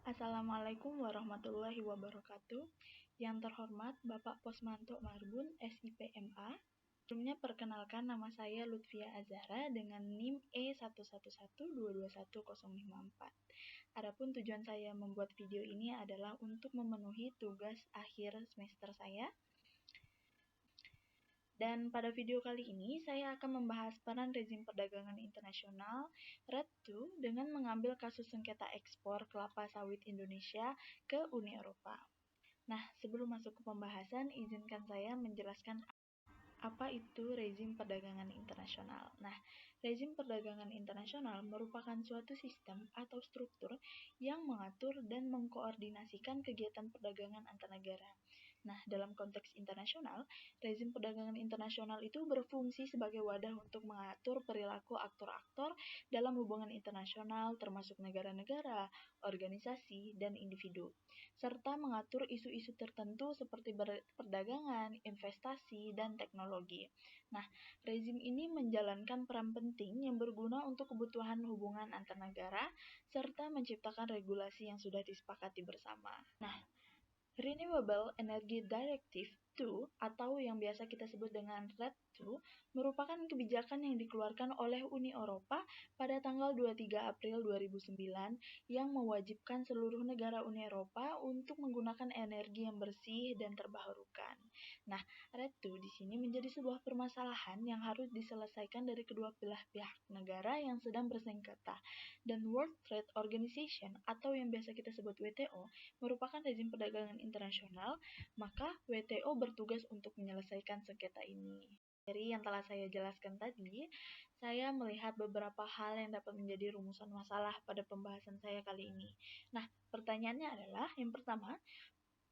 Assalamualaikum warahmatullahi wabarakatuh. Yang terhormat Bapak Posmanto Marbun, SIPMA. Sebelumnya perkenalkan nama saya Lutfia Azhara dengan NIM E1112210054. Adapun tujuan saya membuat video ini adalah untuk memenuhi tugas akhir semester saya. Dan pada video kali ini, saya akan membahas peran rezim perdagangan internasional RED II dengan mengambil kasus sengketa ekspor kelapa sawit Indonesia ke Uni Eropa. Nah, sebelum masuk ke pembahasan, izinkan saya menjelaskan apa itu rezim perdagangan internasional. Nah, rezim perdagangan internasional merupakan suatu sistem atau struktur yang mengatur dan mengkoordinasikan kegiatan perdagangan antar negara. Nah, dalam konteks internasional, rezim perdagangan internasional itu berfungsi sebagai wadah untuk mengatur perilaku aktor-aktor dalam hubungan internasional termasuk negara-negara, organisasi, dan individu, serta mengatur isu-isu tertentu seperti perdagangan, investasi, dan teknologi. Nah, rezim ini menjalankan peran penting yang berguna untuk kebutuhan hubungan antar negara, serta menciptakan regulasi yang sudah disepakati bersama. Nah, Renewable Energy Directive II atau yang biasa kita sebut dengan RED II merupakan kebijakan yang dikeluarkan oleh Uni Eropa pada tanggal 23 April 2009 yang mewajibkan seluruh negara Uni Eropa untuk menggunakan energi yang bersih dan terbarukan. Nah, RED II di sini menjadi sebuah permasalahan yang harus diselesaikan dari kedua belah pihak negara yang sedang bersengketa. Dan World Trade Organization atau yang biasa kita sebut WTO merupakan rezim perdagangan internasional, maka WTO bertugas untuk menyelesaikan sengketa ini. Dari yang telah saya jelaskan tadi, saya melihat beberapa hal yang dapat menjadi rumusan masalah pada pembahasan saya kali ini. Nah, pertanyaannya adalah, yang pertama,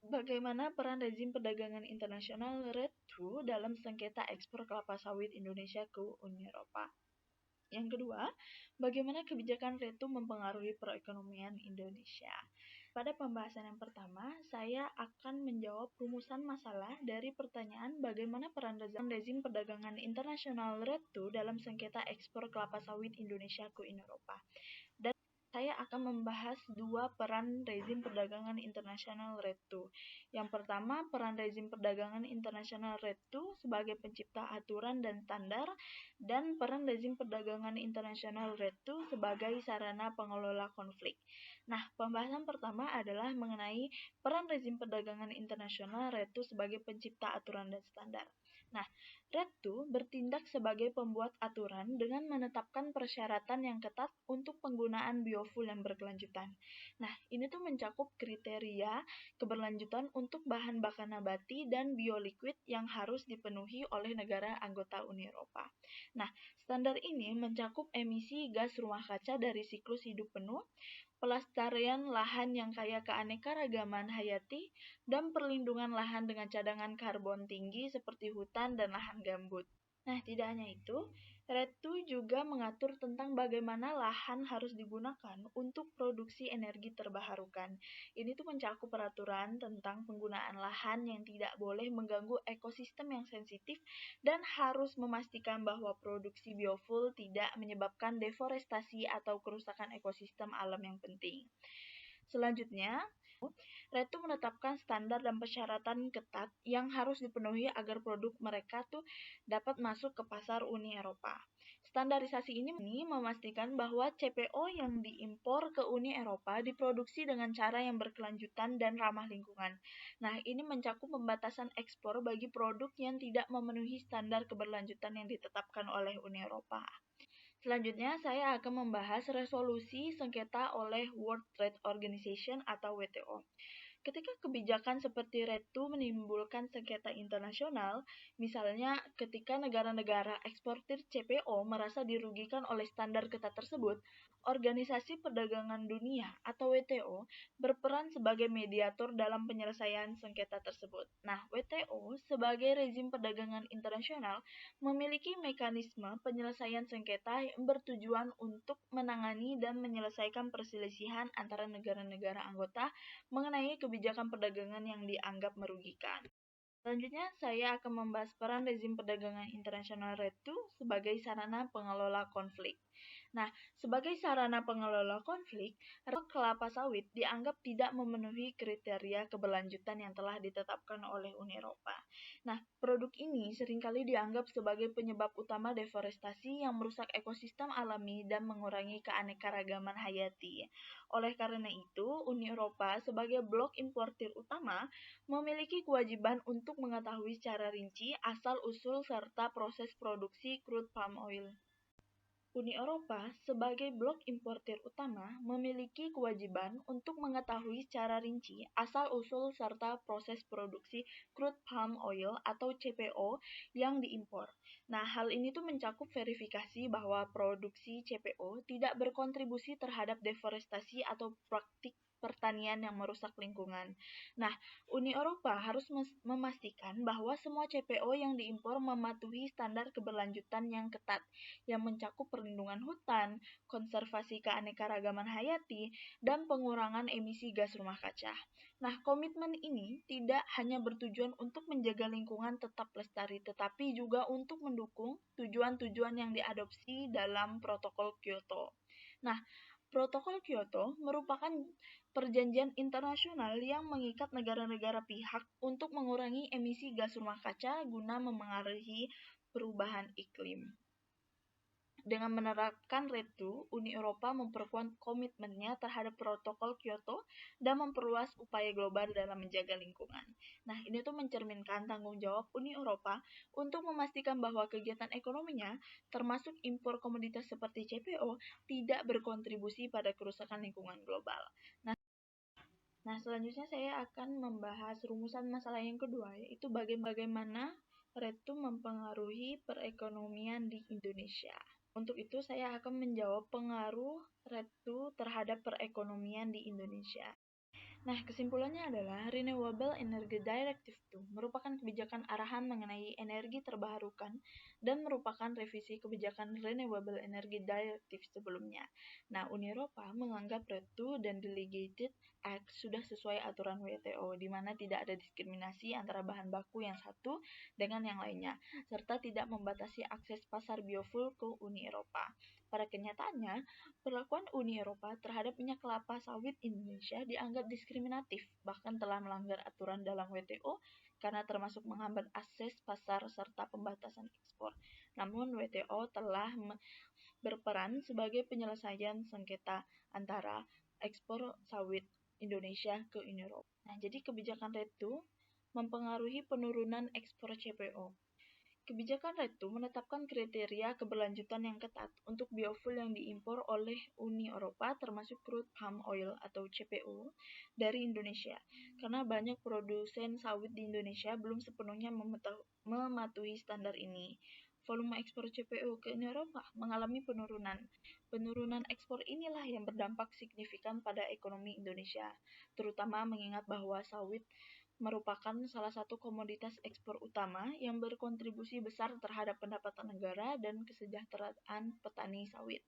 bagaimana peran rezim perdagangan internasional RED II dalam sengketa ekspor kelapa sawit Indonesia ke Uni Eropa? Yang kedua, bagaimana kebijakan RED II mempengaruhi perekonomian Indonesia? Pada pembahasan yang pertama, saya akan menjawab rumusan masalah dari pertanyaan bagaimana peran rezim perdagangan internasional RED II dalam sengketa ekspor kelapa sawit Indonesia ke Uni Eropa. Dan saya akan membahas dua peran rezim perdagangan internasional RED II. Yang pertama, peran rezim perdagangan internasional RED II sebagai pencipta aturan dan standar, dan peran rezim perdagangan internasional RED II sebagai sarana pengelola konflik. Nah, pembahasan pertama adalah mengenai peran rezim perdagangan internasional RED II sebagai pencipta aturan dan standar. Nah, RED II bertindak sebagai pembuat aturan dengan menetapkan persyaratan yang ketat untuk penggunaan biofuel yang berkelanjutan. Nah, ini tuh mencakup kriteria keberlanjutan untuk bahan bakar nabati dan bioliquid yang harus dipenuhi oleh negara anggota Uni Eropa. Nah, standar ini mencakup emisi gas rumah kaca dari siklus hidup penuh, pelestarian lahan yang kaya keanekaragaman hayati, dan perlindungan lahan dengan cadangan karbon tinggi seperti hutan dan lahan gambut. Nah, tidak hanya itu, RED II juga mengatur tentang bagaimana lahan harus digunakan untuk produksi energi terbarukan. Ini tuh mencakup peraturan tentang penggunaan lahan yang tidak boleh mengganggu ekosistem yang sensitif dan harus memastikan bahwa produksi biofuel tidak menyebabkan deforestasi atau kerusakan ekosistem alam yang penting. Selanjutnya, RED II menetapkan standar dan persyaratan ketat yang harus dipenuhi agar produk mereka tuh dapat masuk ke pasar Uni Eropa. Standarisasi ini memastikan bahwa CPO yang diimpor ke Uni Eropa diproduksi dengan cara yang berkelanjutan dan ramah lingkungan. Nah, ini mencakup pembatasan ekspor bagi produk yang tidak memenuhi standar keberlanjutan yang ditetapkan oleh Uni Eropa. Selanjutnya, saya akan membahas resolusi sengketa oleh World Trade Organization atau WTO. Ketika kebijakan seperti RED II menimbulkan sengketa internasional, misalnya ketika negara-negara eksportir CPO merasa dirugikan oleh standar ketat tersebut, Organisasi Perdagangan Dunia atau WTO berperan sebagai mediator dalam penyelesaian sengketa tersebut. Nah, WTO sebagai rezim perdagangan internasional memiliki mekanisme penyelesaian sengketa yang bertujuan untuk menangani dan menyelesaikan perselisihan antara negara-negara anggota mengenai kebijakan perdagangan yang dianggap merugikan. Selanjutnya, saya akan membahas peran rezim perdagangan internasional RED II sebagai sarana pengelola konflik. Nah, sebagai sarana pengelola konflik, kelapa sawit dianggap tidak memenuhi kriteria keberlanjutan yang telah ditetapkan oleh Uni Eropa. Nah, produk ini seringkali dianggap sebagai penyebab utama deforestasi yang merusak ekosistem alami dan mengurangi keanekaragaman hayati. Oleh karena itu, Uni Eropa sebagai blok importir utama memiliki kewajiban untuk mengetahui secara rinci asal-usul serta proses produksi crude palm oil. Uni Eropa, sebagai blok importir utama, memiliki kewajiban untuk mengetahui secara rinci asal-usul serta proses produksi crude palm oil atau CPO yang diimpor. Nah, hal ini tuh mencakup verifikasi bahwa produksi CPO tidak berkontribusi terhadap deforestasi atau praktik pertanian yang merusak lingkungan. Nah, Uni Eropa harus memastikan bahwa semua CPO yang diimpor mematuhi standar keberlanjutan yang ketat yang mencakup perlindungan hutan, konservasi keanekaragaman hayati, dan pengurangan emisi gas rumah kaca. Nah, komitmen ini tidak hanya bertujuan untuk menjaga lingkungan tetap lestari, tetapi juga untuk mendukung tujuan-tujuan yang diadopsi dalam Protokol Kyoto. Nah, Protokol Kyoto merupakan perjanjian internasional yang mengikat negara-negara pihak untuk mengurangi emisi gas rumah kaca guna memengaruhi perubahan iklim. Dengan menerapkan RED II, Uni Eropa memperkuat komitmennya terhadap Protokol Kyoto dan memperluas upaya global dalam menjaga lingkungan. Nah, ini tuh mencerminkan tanggung jawab Uni Eropa untuk memastikan bahwa kegiatan ekonominya, termasuk impor komoditas seperti CPO, tidak berkontribusi pada kerusakan lingkungan global. Nah, selanjutnya saya akan membahas rumusan masalah yang kedua, yaitu bagaimana RED II mempengaruhi perekonomian di Indonesia. Untuk itu, saya akan menjawab pengaruh RED II terhadap perekonomian di Indonesia. Nah, kesimpulannya adalah Renewable Energy Directive II merupakan kebijakan arahan mengenai energi terbarukan dan merupakan revisi kebijakan Renewable Energy Directive sebelumnya. Nah, Uni Eropa menganggap RED II dan Delegated Act sudah sesuai aturan WTO, di mana tidak ada diskriminasi antara bahan baku yang satu dengan yang lainnya, serta tidak membatasi akses pasar biofuel ke Uni Eropa. Pada kenyataannya, perlakuan Uni Eropa terhadap minyak kelapa sawit Indonesia dianggap diskriminatif, bahkan telah melanggar aturan dalam WTO karena termasuk menghambat akses pasar serta pembatasan ekspor. Namun WTO telah berperan sebagai penyelesaian sengketa antara ekspor sawit Indonesia ke Uni Eropa. Nah, jadi kebijakan RED II mempengaruhi penurunan ekspor CPO. Kebijakan RED II menetapkan kriteria keberlanjutan yang ketat untuk biofuel yang diimpor oleh Uni Eropa termasuk crude palm oil atau CPO dari Indonesia, karena banyak produsen sawit di Indonesia belum sepenuhnya mematuhi standar ini. Volume ekspor CPO ke Uni Eropa mengalami penurunan. Penurunan ekspor inilah yang berdampak signifikan pada ekonomi Indonesia, terutama mengingat bahwa sawit merupakan salah satu komoditas ekspor utama yang berkontribusi besar terhadap pendapatan negara dan kesejahteraan petani sawit.